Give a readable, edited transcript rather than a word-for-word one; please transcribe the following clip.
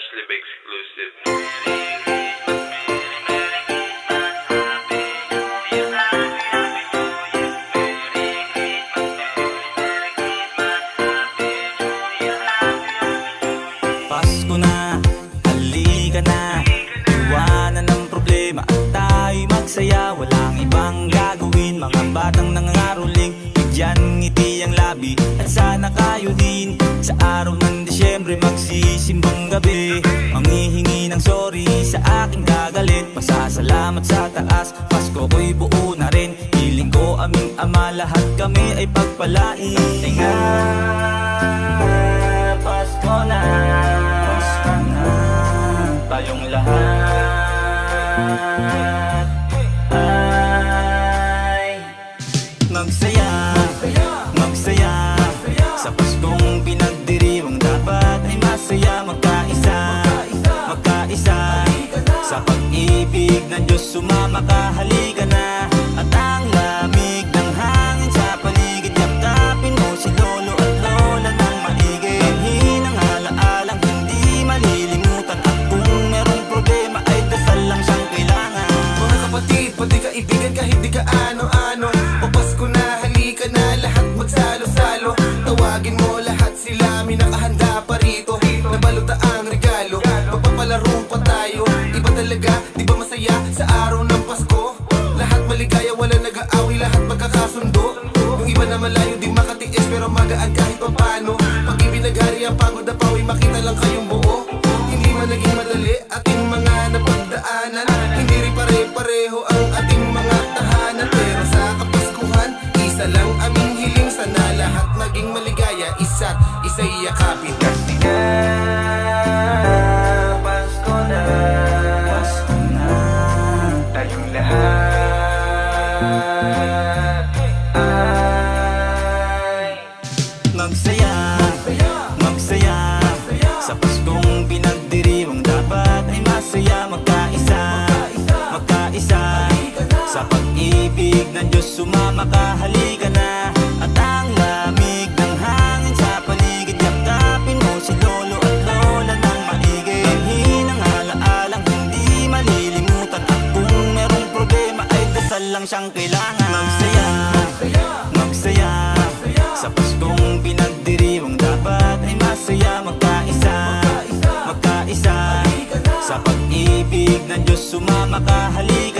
Muslim exclusive. Pasko na, halika na, iwanan ng problema at tayo'y magsaya. Walang ibang gagawin, mga batang nangangaroling, bigyan ngiti ang labi at sana kayo din. Sa araw ng Disyembre magsisimbang gabi, manghihingi ng sorry sa aking gagalit. Pasasalamat sa taas, Pasko ko'y buo na rin. Hiling ko aming Ama, lahat kami ay pagpalain. Tinga, Pasko na, Pasko na, tayong lahat ay magsaya, magsaya. Sa Paskong pinagdiriwang dapat ay masaya. Magkaisa, magkaisa, sa pag-ibig ng Diyos sumama ka, halika na. At ang lamig ng hangin sa paligid, yakapin mo si lolo at lola ng maigi. Dalhin ang alaalang hindi malilimutan, at kung merong problema ay dasal lang siyang kailangan. Mga kapatid, pati kaibigan kahit di ka ano-ano, Papasko na, halika na, lahat magsalo-salo. Tawagin mo lahat sila, may nakahanda pa rito. Nabalota ang regalo, magpapalaro pa tayo. Iba talaga, di ba masaya sa araw ng Pasko? Lahat maligaya, wala nag-aaway, lahat magkakasundo. Yung iba na malayo, di makatiis, pero magaan kahit papano. Pag ibinagari ang pagod na pawi, makita lang kayong buo. Hindi man naging madali ating mga napagdaanan, hindi rin pare-pareho ang ating mga tahanan. Pero sa Kapaskuhan, isa lang aming hiling, sana lahat maging maligaya, isa't isa'y yakapin. Kasi nga, Pasko na, Pasko na, tayong lahat ay magsaya, magsaya. Sa Paskong pinagdiriwang dapat ay masaya. Magkaisa, magkaisa, sa pag-ibig ng Diyos sumama ka, halika na. At ang lamig ng hangin sa paligid, yakapin mo si lolo at lola ng maigi. Dalhin ang alaalang hindi malilimutan, at kung merong problema ay dasal lang siyang kailangan. Magsaya, magsaya, sa Paskong pinagdiriwang dapat ay masaya. Magkaisa, magkaisa, sa pag-ibig ng Diyos sumama ka, halika